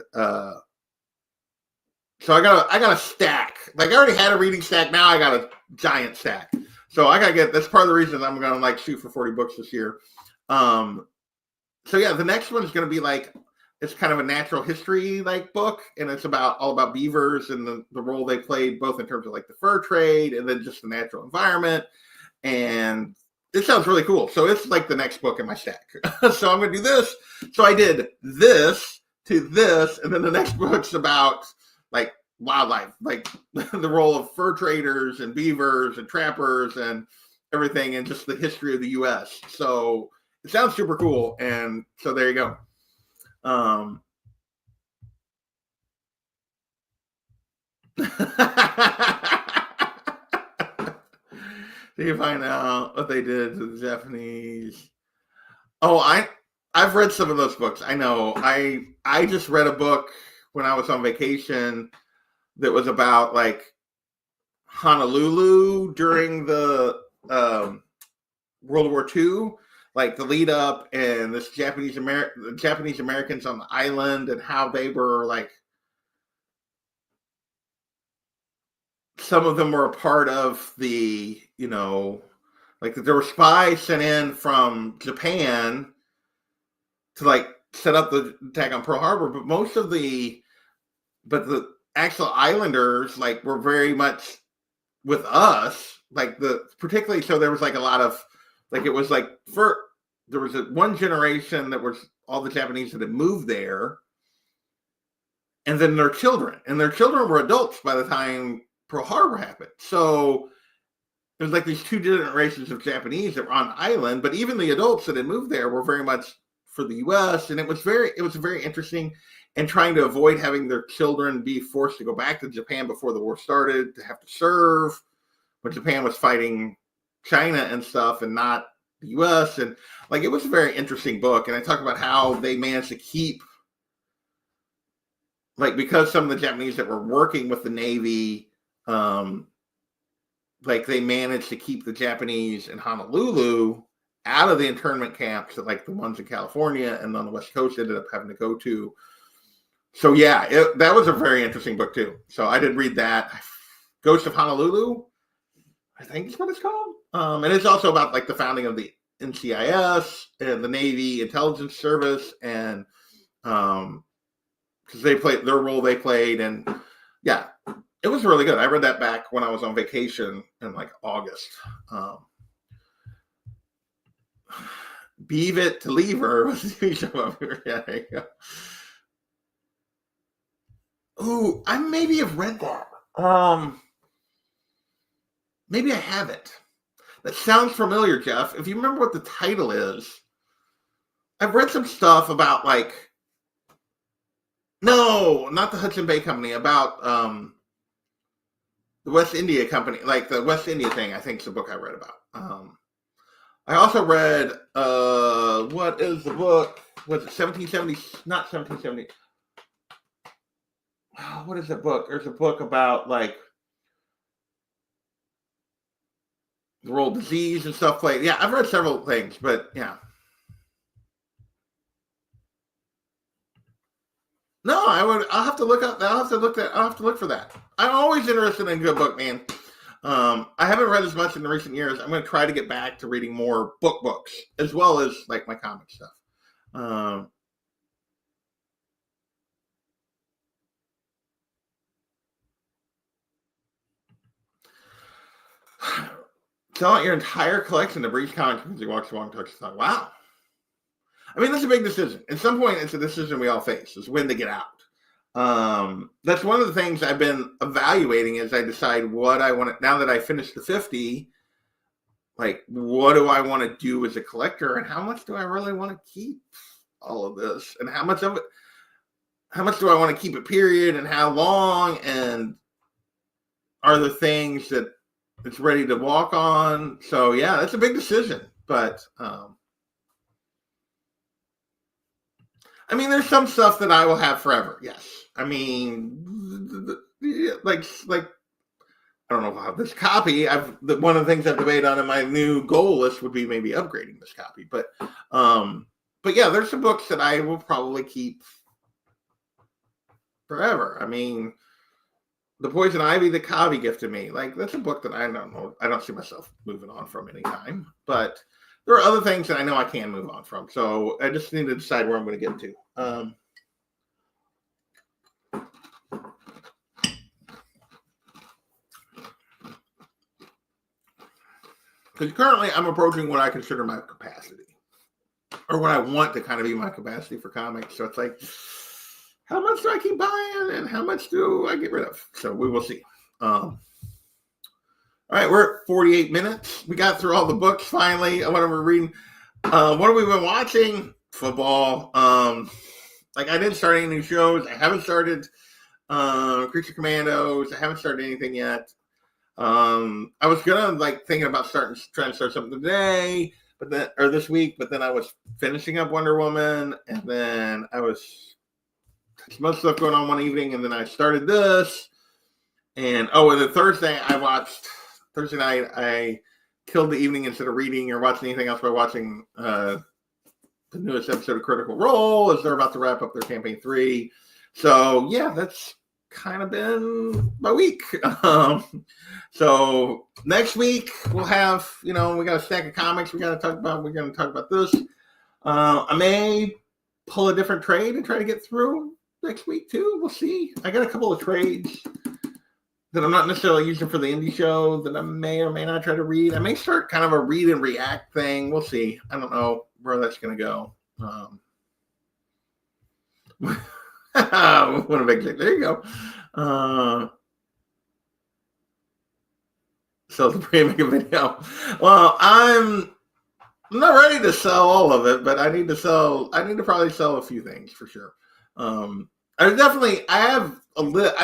so I got a stack. Like I already had a reading stack. Now I got a giant stack. So I gotta that's part of the reason I'm gonna like shoot for 40 books this year. So yeah, the next one is gonna be like, it's kind of a natural history like book, and it's all about beavers and the role they played, both in terms of like the fur trade and then just the natural environment. And it sounds really cool. So it's like the next book in my stack. So I'm gonna do this. So I did this to this, and then the next book's about like wildlife, like the role of fur traders and beavers and trappers and everything, and just the history of the U.S. So it sounds super cool, and so there you go. Do you find out what they did to the Japanese? Oh, I've read some of those books. I know. I just read a book when I was on vacation that was about like Honolulu during the World War II, like the lead up, and this Japanese Americans on the island, and how they were like, some of them were a part of the, like there were spies sent in from Japan to like set up the attack on Pearl Harbor, but the actual islanders like were very much with us, like particularly, so there was like a lot of like, it was like there was one generation that was all the Japanese that had moved there, and then their children were adults by the time Pearl Harbor happened. So there's like these 2 generations of Japanese that were on the island, but even the adults that had moved there were very much for the U.S. And it was very interesting, and trying to avoid having their children be forced to go back to Japan before the war started, to have to serve when Japan was fighting China and stuff, and not the U.S. And like, it was a very interesting book. And I talk about how they managed to keep, like, because some of the Japanese that were working with the Navy, like they managed to keep the Japanese in Honolulu out of the internment camps that like the ones in California and on the West Coast ended up having to go to. So yeah, that was a very interesting book too. So I did read that. Ghost of Honolulu, I think is what it's called. And it's also about like the founding of the NCIS and the Navy Intelligence Service, and because they played their role they played, and yeah, it was really good. I read that back when I was on vacation in like August. Beave It to Lever was the TV show up here. Yeah, there you go. Ooh, I maybe have read that. Maybe I haven't. That sounds familiar, Jeff. If you remember what the title is, I've read some stuff about like, no, not the Hudson Bay Company, about the West India Company, like the West India thing. I think is the book I read about. I also read what is the book? Was it 1770? Not 1770. What is the book? There's a book about like the world disease and stuff like. Yeah, I've read several things, but yeah. No, I'll have to look up. I'll have to look for that. I'm always interested in a good book, man. I haven't read as much in the recent years. I'm going to try to get back to reading more books, as well as like my comic stuff. Sell out your entire collection of Breach Comics because he walks along, talks about. Wow. I mean, that's a big decision. At some point, it's a decision we all face: is when to get out. That's one of the things I've been evaluating as I decide what I want to. Now that I finished the 50, like, what do I want to do as a collector, and how much do I really want to keep all of this, and how much do I want to keep it, period, and how long, and are there things that it's ready to walk on? So yeah, that's a big decision, but I mean, there's some stuff that I will have forever. Yes. I mean, like I don't know if I'll have this copy. One of the things I've debated on in my new goal list would be maybe upgrading this copy. But yeah, there's some books that I will probably keep forever. I mean, The Poison Ivy that Kavi gifted me, like that's a book that I don't know. I don't see myself moving on from anytime. But there are other things that I know I can move on from. So I just need to decide where I'm going to get to. Because currently I'm approaching what I consider my capacity, or what I want to kind of be my capacity for comics. So it's like, how much do I keep buying, and how much do I get rid of? So we will see. All right, we're at 48 minutes. We got through all the books finally. What are we reading? What have we been watching? Football. Like I didn't start any new shows. I haven't started Creature Commandos. I haven't started anything yet. I was gonna like thinking about trying to start something today, or this week, but then I was finishing up Wonder Woman, and then I was some other stuff going on one evening, and then I started this. And then Thursday night I killed the evening instead of reading or watching anything else by watching the newest episode of Critical Role as they're about to wrap up their campaign 3. So yeah, that's kind of been my week. So next week we'll have, we got a stack of comics we're going to talk about this. I may pull a different trade and try to get through next week too. We'll see. I got a couple of trades that I'm not necessarily using for the indie show that I may or may not try to read. I may start kind of a read and react thing. We'll see. I don't know where that's going to go. What a big thing. There you go. So the pre-make a video. Well, I'm not ready to sell all of it, but I need to probably sell a few things for sure. I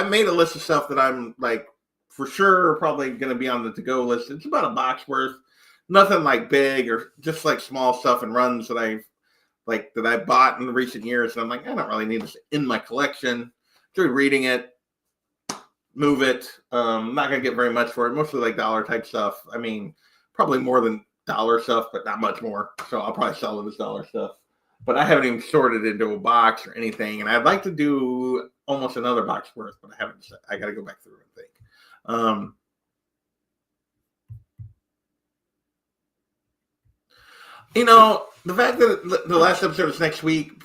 made a list of stuff that I'm like for sure probably going to be on the to-go list. It's about a box worth, nothing like big or just like small stuff and runs that I bought in recent years. And I'm like, I don't really need this in my collection. Enjoy reading it, move it. I'm not going to get very much for it. Mostly like dollar type stuff. I mean, probably more than dollar stuff, but not much more. So I'll probably sell it as dollar stuff. But I haven't even sorted it into a box or anything. And I'd like to do almost another box worth, but I haven't. I got to go back through and think. The fact that the last episode is next week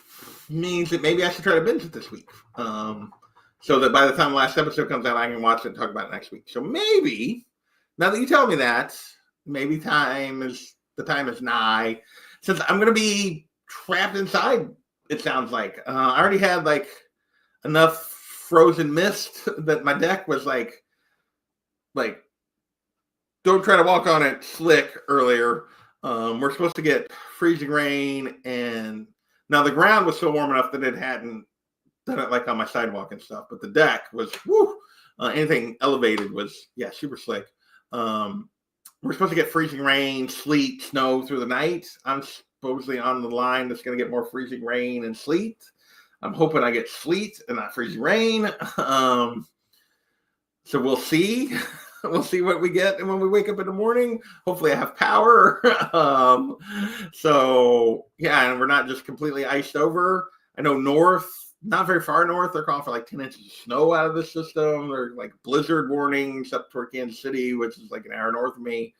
means that maybe I should try to binge it this week. So that by the time the last episode comes out, I can watch it and talk about it next week. So maybe, now that you tell me that, maybe the time is nigh. Since I'm going to be trapped inside, it sounds like. I already had like enough frozen mist that my deck was like don't try to walk on it slick earlier. We're supposed to get freezing rain, and now the ground was still warm enough that it hadn't done it like on my sidewalk and stuff, but the deck was anything elevated was super slick. We're supposed to get freezing rain, sleet, snow through the night. I'm supposedly on the line that's going to get more freezing rain and sleet. I'm hoping I get sleet and not freezing rain. So we'll see. We'll see what we get when we wake up in the morning. Hopefully I have power. So yeah, and we're not just completely iced over. I know north, not very far north, they're calling for like 10 inches of snow out of the system. They're like blizzard warnings up toward Kansas City, which is like an hour north of me.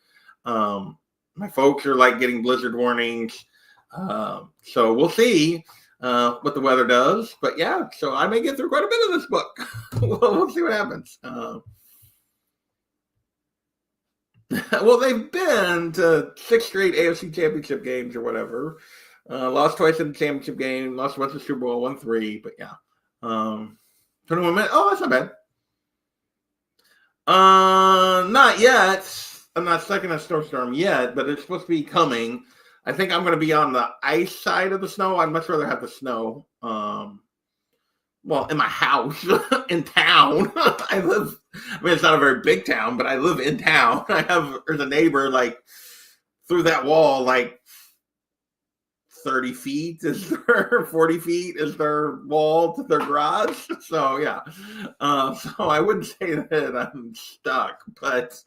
My folks are like getting blizzard warnings. So we'll see what the weather does. But yeah, so I may get through quite a bit of this book. We'll see what happens. Well, they've been to 6 straight AFC championship games or whatever. Lost twice in the championship game, lost once in the Super Bowl, won 3, but yeah. 21 minutes. Oh, that's not bad. Not yet. I'm not stuck in a snowstorm yet, but it's supposed to be coming. I think I'm going to be on the ice side of the snow. I'd much rather have the snow. Well, in my house, in town. It's not a very big town, but I live in town. There's a neighbor, like, through that wall, like, 30 feet is their 40 feet is their wall to their garage. So yeah. So I wouldn't say that I'm stuck, but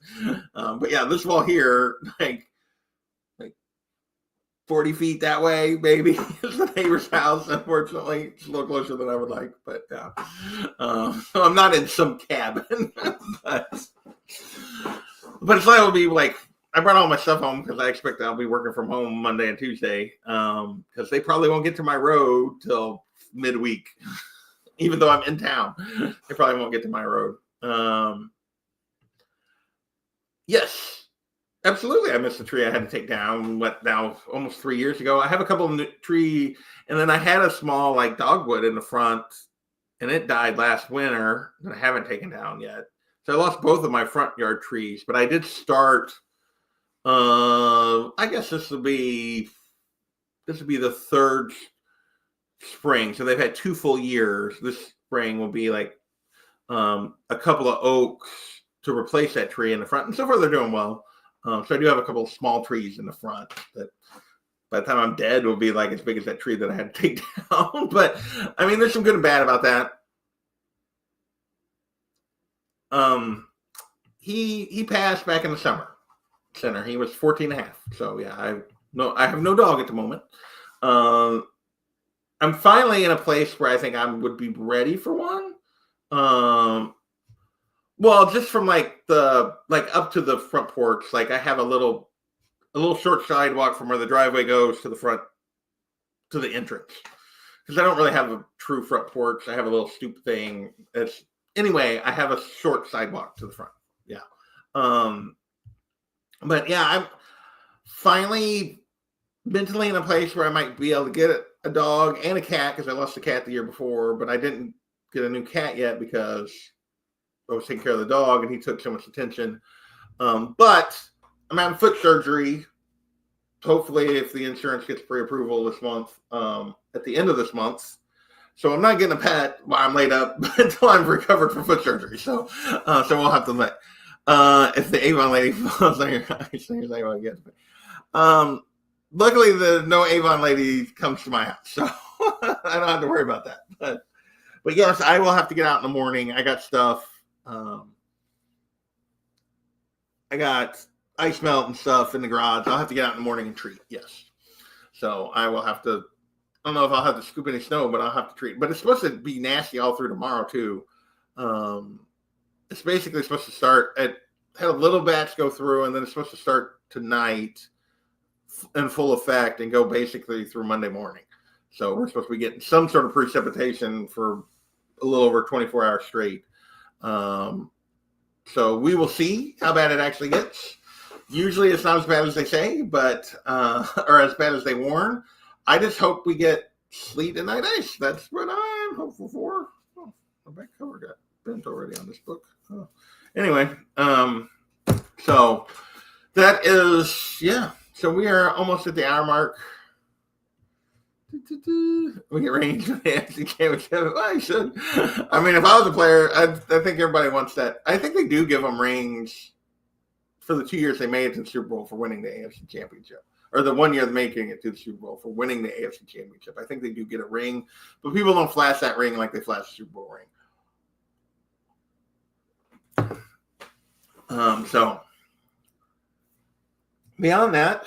yeah, this wall here, like 40 feet that way, maybe is the neighbor's house. Unfortunately, it's a little closer than I would like, but yeah. So I'm not in some cabin, but it's like it'll be like, I brought all my stuff home because I expect I'll be working from home Monday and Tuesday because they probably won't get to my road till midweek, even though I'm in town. They probably won't get to my road. Yes, absolutely. I missed the tree I had to take down, now almost 3 years ago. I have a couple of tree, and then I had a small like dogwood in the front, and it died last winter that I haven't taken down yet. So I lost both of my front yard trees, but I did start. I guess this will be the third spring. So they've had 2 full years. This spring will be like a couple of oaks to replace that tree in the front. And so far they're doing well. So I do have a couple of small trees in the front that by the time I'm dead will be like as big as that tree that I had to take down. But I mean, there's some good and bad about that. He passed back in the summer. Center. He was 14 and a half. So yeah, I have no dog at the moment. I'm finally in a place where I think I would be ready for one. Well, just from like up to the front porch, like I have a little short sidewalk from where the driveway goes to the front to the entrance. Because I don't really have a true front porch. I have a little stoop thing. Anyway, I have a short sidewalk to the front. Yeah. But yeah, I'm finally mentally in a place where I might be able to get a dog and a cat because I lost a cat the year before, but I didn't get a new cat yet because I was taking care of the dog and he took so much attention. But I'm having foot surgery. Hopefully, if the insurance gets pre-approval this month, at the end of this month. So I'm not getting a pet while I'm laid up until I'm recovered from foot surgery. So we'll have to let. If the Avon lady falls on your eyes, I guess. Luckily, no Avon lady comes to my house, so I don't have to worry about that. But yes, I will have to get out in the morning. I got stuff. I got ice melt and stuff in the garage. I'll have to get out in the morning and treat. Yes, so I will have to. I don't know if I'll have to scoop any snow, but I'll have to treat. But it's supposed to be nasty all through tomorrow too. It's basically supposed to start had a little batch go through, and then it's supposed to start tonight in full effect and go basically through Monday morning. So we're supposed to be getting some sort of precipitation for a little over 24 hours straight. So we will see how bad it actually gets. Usually it's not as bad as they say, but or as bad as they warn. I just hope we get sleet and night ice. That's what I'm hopeful for. Oh, my back cover got bent already on this book. Oh. Anyway, so That is, yeah. So we are almost at the hour mark. We get rings for the AFC Championship. Well, I should. I mean, if I was a player, I think everybody wants that. I think they do give them rings for the 2 years they made it to the Super Bowl for winning the AFC Championship. Or the 1 year they're making it to the Super Bowl for winning the AFC Championship. I think they do get a ring, but people don't flash that ring like they flash the Super Bowl ring. So beyond that,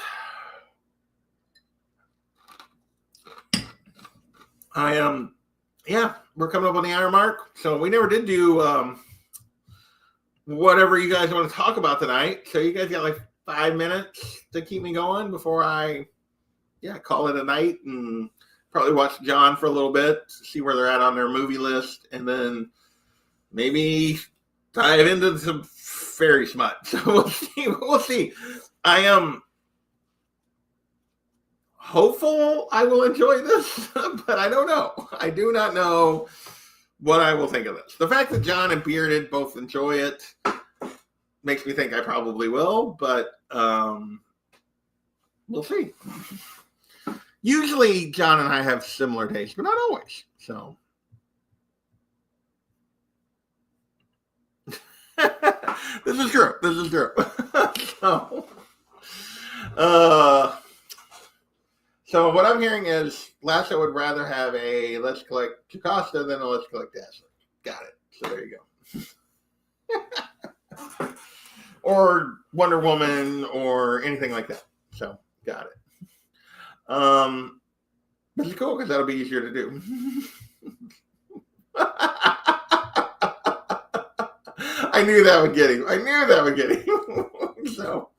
we're coming up on the hour mark. So we never did do whatever you guys want to talk about tonight. So you guys got like 5 minutes to keep me going before I call it a night and probably watch John for a little bit, see where they're at on their movie list, and then maybe dive into some fairy smut. So we'll see. I am hopeful I will enjoy this, but I don't know. I do not know what I will think of this. The fact that John and Bearded both enjoy it makes me think I probably will, but we'll see. Usually John and I have similar tastes, but not always. So this is true. So what I'm hearing is Lasso would rather have a Let's Collect Jocasta than a Let's Collect Dazzler. Got it. So there you go. Or Wonder Woman or anything like that. So got it. This is cool because that'll be easier to do. I knew that would get him. So,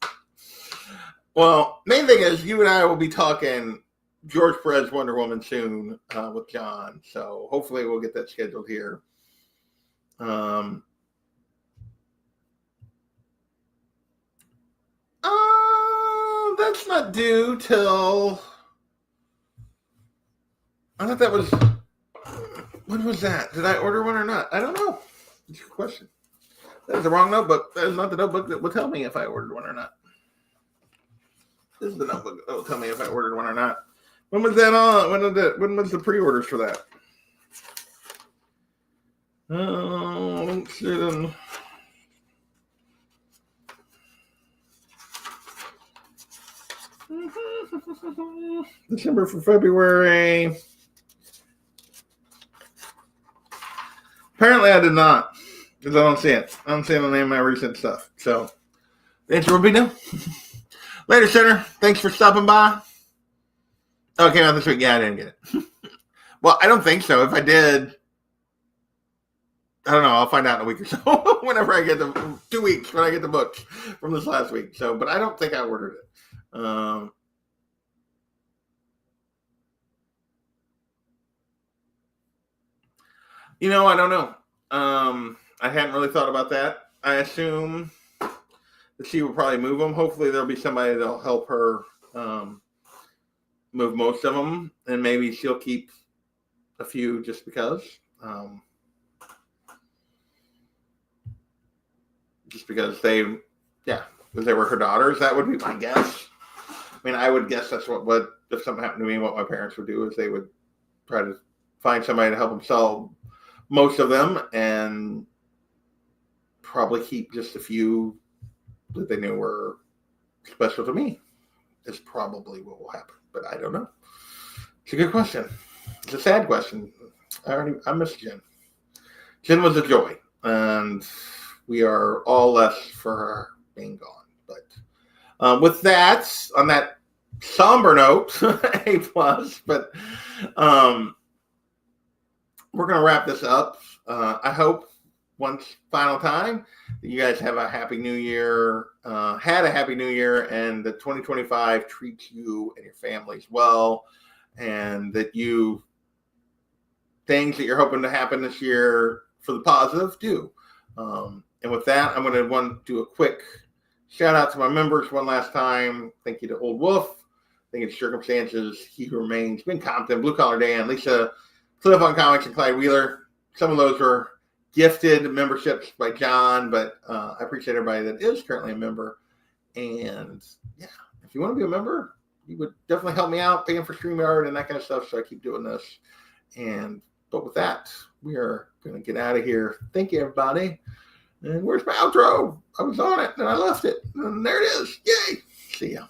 well, main thing is you and I will be talking George Perez Wonder Woman soon with John. So hopefully we'll get that scheduled here. That's not due till. I thought that was. When was that? Did I order one or not? I don't know. It's a good question. That is the wrong notebook. That is not the notebook that will tell me if I ordered one or not. This is the notebook that will tell me if I ordered one or not. When was that on? When was the pre-orders for that? Let's see then. December for February. Apparently I did not, because I don't see it. I don't see it on any of my recent stuff. So the answer will be no. Later, Senator. Thanks for stopping by. Oh, it came out this week. Yeah, I didn't get it. Well, I don't think so. If I did, I don't know. I'll find out in a week or so. Whenever I get 2 weeks when I get the books from this last week. So, but I don't think I ordered it. I don't know. I hadn't really thought about that. I assume that she will probably move them. Hopefully there'll be somebody that'll help her move most of them, and maybe she'll keep a few just because. Just because they were her daughters, that would be my guess. I mean, I would guess that's what if something happened to me, what my parents would do is they would try to find somebody to help them sell most of them and probably keep just a few that they knew were special to me. Is probably what will happen, but I don't know. It's a good question. It's a sad question. I miss Jen. Jen was a joy, and we are all less for her being gone. But with that, on that somber note, A+, but we're going to wrap this up. I hope one final time that you guys have a happy new year, had a happy new year, and that 2025 treats you and your families well, and that things that you're hoping to happen this year for the positive do. And with that, I'm going to do a quick shout out to my members one last time. Thank you to Old Wolf. Thank you to Circumstances, He Who Remains, Ben Compton, Blue Collar Dan, Lisa, Cliff on Comics, and Clyde Wheeler. Some of those were gifted memberships by John, but I appreciate everybody that is currently a member. And yeah, if you want to be a member, you would definitely help me out paying for StreamYard and that kind of stuff. So I keep doing this. But with that, we are going to get out of here. Thank you, everybody. And where's my outro? I was on it and I left it. And there it is. Yay. See ya.